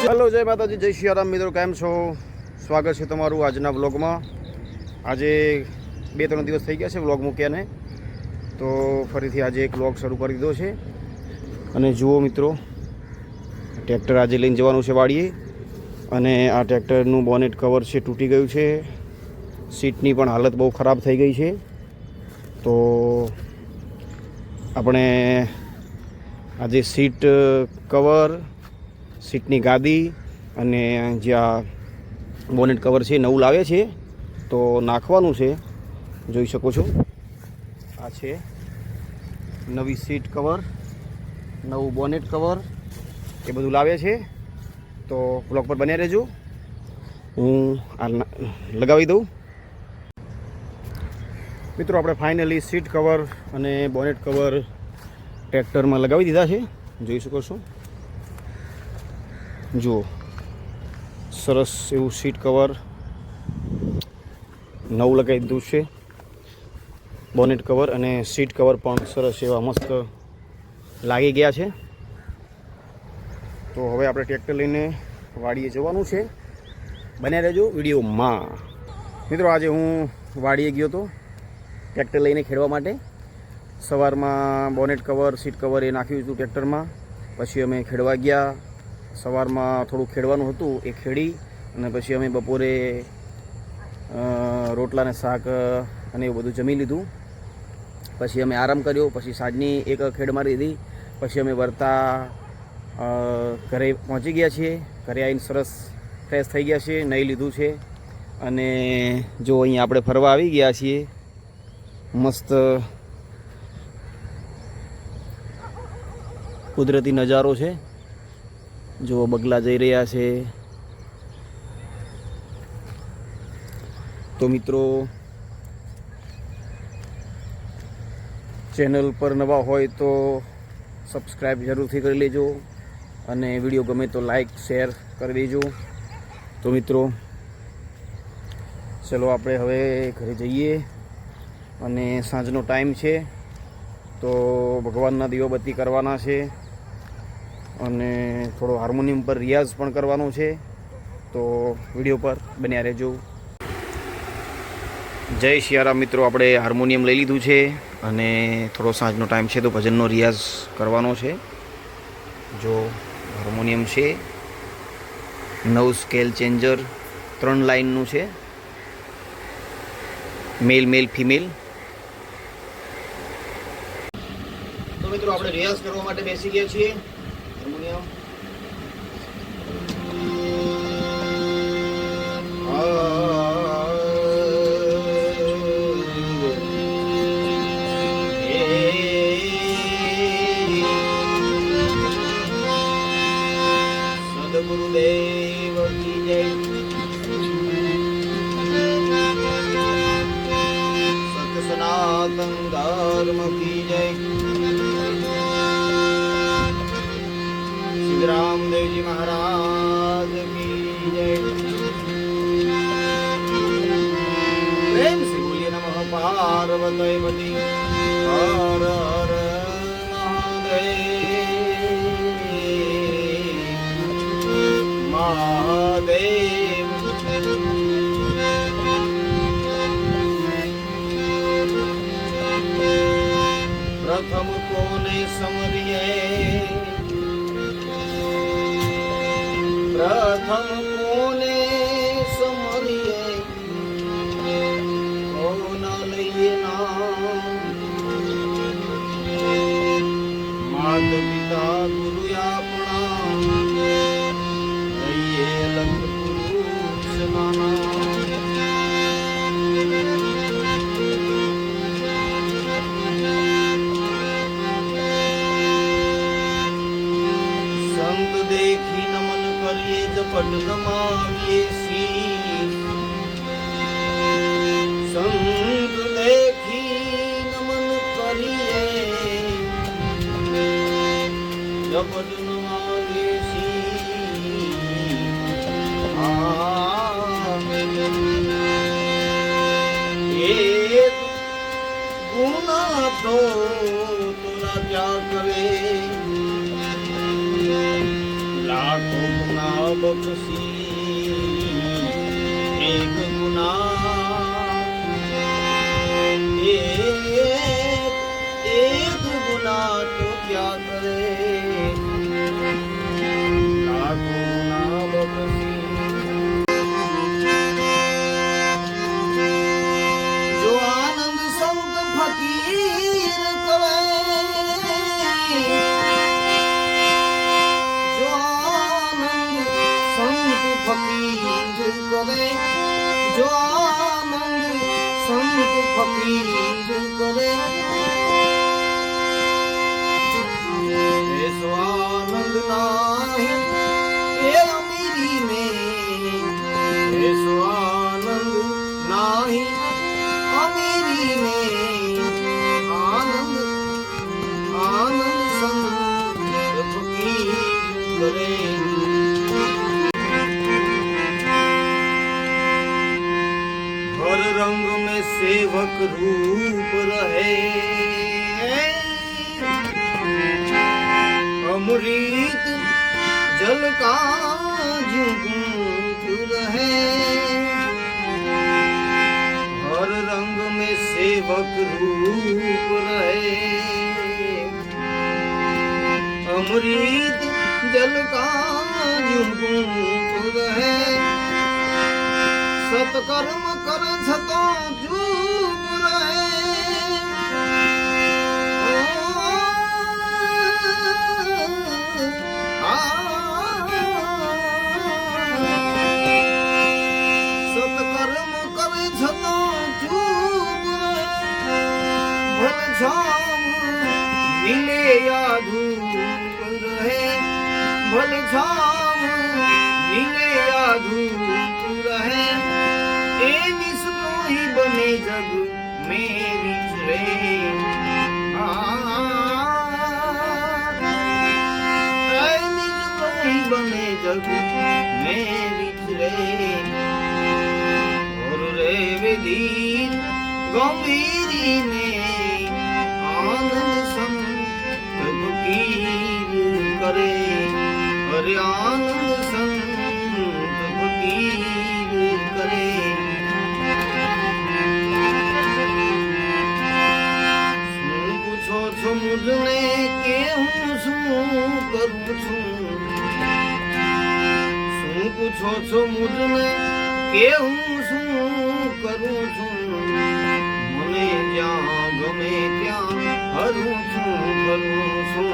Hello जय माता जी, जय सियाराम मित्रों, केम छो? स्वागत है तमारू आजना व्लॉग में। आज 2-3 दिवस थी गया है व्लॉग मूक्या ने, तो फरीथी आज एक व्लॉग शुरू कर दीधो है। अने जुओ मित्रों, ट्रेक्टर आज लईने जवानुं छे वाड़ीए अने आ ट्रेक्टरनुं बोनेट कवर है तूटी गयुं छे। सीटनी पण हालत बहुत खराब थई गई है। तो आपणे आज सीट कवर, सीटनी गादी अने ज्यां बोनेट कवर है नवुं लावे छे तो नाखवानुं छे। जोई शको छो आ छे नवी सीट कवर, नवुं बोनेट कवर, ए बधुं लावे छे। तो ब्लॉग पर बन्या रहेजो, हूँ आ लगावी दऊं। मित्रों, आपणे फाइनली सीट कवर अने बोनेट कवर ट्रेक्टर में लगावी दीधा छे। जोई शको छो, जुओ सरस एवं सीट कवर नवु लगावी दीधुं छे। बोनेट कवर अने सीट कवर पण सरस एवा मस्त लागी गया छे। तो हवे आपणे ट्रेक्टर लईने वाड़ीए जवानुं छे। बन्या रहेजो विडियो में। मित्रों, आज हूँ वाड़ीए गयो तो ट्रेक्टर लईने खेडवा माटे। सवारमां बोनेट कवर, सीट कवर ए नाख्युं हतुं ट्रेक्टर में। पछी अमे खेडवा गया। सवारमां थोड़ुं खेडवानुं हतुं ए खेडी अने पछी अमे बपोरे रोटला ने शाक अने एवुं बधुं जमी लीधुं। पछी अमे आराम कर्यो। पछी साँजनी एक खेड मारी दीधी। पछी अमे वरता घरे पहोंची गया छीए। घरे आवीने सरस फ्रेश थई गया छे, नहीं लीधुं छे अने जो अहीं आपणे फरवा आवी गया छीए। मस्त कुदरती नजारो है। जो बगला जई रह्या छे। तो मित्रों, चेनल पर नवा होय तो सब्सक्राइब जरूर थी कर लेजो अने विडियो गमे तो लाइक शेर कर दीजो। तो मित्रों, चलो आपणे हवे घरे जईए अने सांजनो टाइम है तो भगवानना दीवाबत्ती करवाना छे अने थोड़ो हार्मोनियम पर रियाज पण करवानो छे। तो विडियो पर बन्या रहेजो। जय सियाराम मित्रों, आपणे हार्मोनियम लई लीधुं छे अने थोड़ो सांजनो टाइम है तो भजननो रियाज करवानो छे। जो हार्मोनियम छे, 9 स्केल चेन्जर 3 लाइननुं छे, मेल मेल फीमेल। तो मित्रों, आपणे रियाज करवा माटे बेसी गया छीए। हार्मोनियम सद्गुरुदेव की जय, सत्य सनातन धर्म की जय, रामदेव जी महाराज की जय। प्रेम से बोलिए नमः पार्वती पति हर हर महादेव महादेव। प्रथम कोने समरिए, प्रथम कोने समरिए, कोना लइए नाम। मात पिता गुरु आपणा, लइए लख पुरुष नाना। संत देखी नमन करिए, जपट नमाविए शीश। संत देखी नमन करिए, जपट नमाविए शीश। एक गुना तो तुरा क्या करे, लाखों गुना બક્ષી એક ગુના તો ક્યાં કરે લાખો ગુના બક્ષી જો આનંદ સંત ફકીર કરે ફકીર કરે જો આનંદ સંત ફકીર કરે એસો આનંદ નાહી એ અમીરી में એસો આનંદ નાહી અમીરી में આનંદ આનંદ સંત ફકીર કરે रंग में सेवक रूप रहे अमृत जल का जुगूंठ रहे हर रंग में सेवक रूप रहे अमृत जल का जुगूंठ रहे सतकर्म कर छतो चूप रहे सतकर्म कर छतो चूप रहे भल छाम मिले या धूप रहे भल छाम मिले या धूप रहे बने जग मेरी रे बने जग मेरी रे और रे विधीर गंभीरी में आनंद संत फकीर करे अरे आनंद संत फकीर करे मुझने के हूँ શું કરું છું શું પૂછો છો મુझने કે હું શું કરું છું મને જ્યાં ગમે ત્યાં હરું છું ફરું છું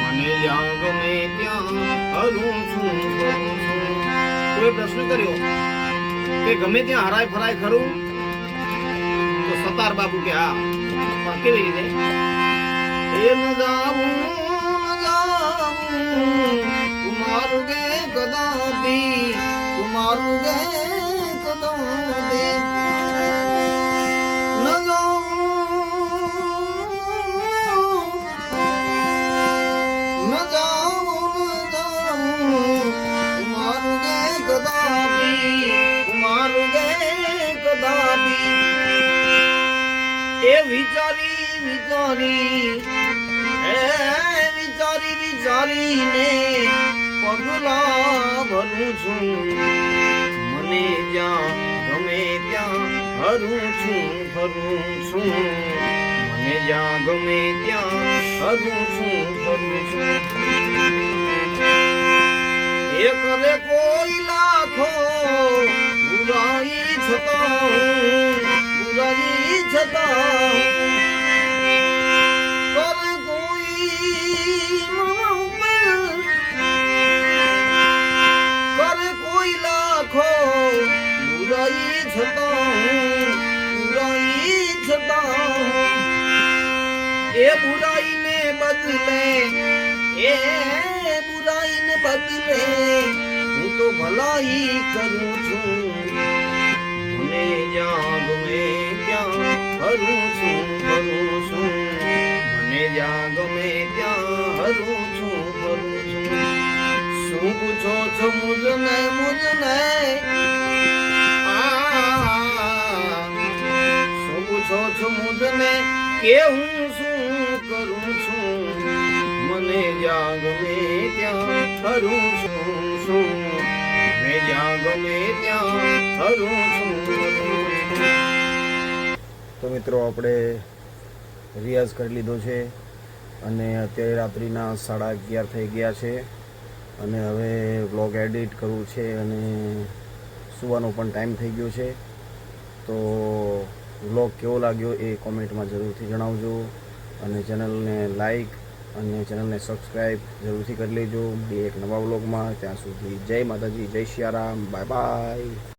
મને જ્યાં ગમે ત્યાં હરું છું ફરું છું કોઈ પ્રશ્ન કર્યો કે ગમે ત્યાં હરાય ફરાય ખરું તો સતાર બાપુ કે હા પણ કેવી રીતે न जाऊं तुम्हारे कदापि तुम्हारे कदापि न जाऊं तुम्हारे कदापि तुम्हारे कदापि ए विचारी विचारी विचारी विचारी ने पगला भरूं છું મને જ્યાં ગમે ત્યાં હરું છું ફરું છું મને જ્યાં ગમે ત્યાં હરું છું ફરું છું એક રે કોઈ લાખો બુરાઈ છતાં બુરાઈ છતાં એ બુરાઈ ને બદલે એ બુરાઈ ને બદલે હું તો ભલાઈ કરું છું મને જ્યાં ગમે ત્યાં હરું છું ફરું છું મને જ્યાં ગમે ત્યાં હરું છું ફરું છું શું પૂછો છો મુझने મુझને પૂછો છો મુझने કે હું શું કરું છું મને જ્યાં ગમે ત્યાં હરું છું ગમે ત્યાં ફરું છું. તો મિત્રો આપણે રિયાઝ કરી લીધો છે અને અત્યારે રાત્રિના 11:30 થઈ ગયા છે અને હવે વ્લોગ એડિટ કરવું છે અને સુવાનો પણ ટાઈમ થઈ ગયો છે. તો વ્લોગ કેવો લાગ્યો એ કોમેન્ટમાં જરૂરથી જણાવજો અને ચેનલને લાઈક અને ચેનલને સબસ્ક્રાઈબ જરૂરથી કરી લેજો. મળીએ એક નવા વ્લોગમાં. ત્યાં સુધી જય માતાજી, જય સિયારામ, બાય બાય.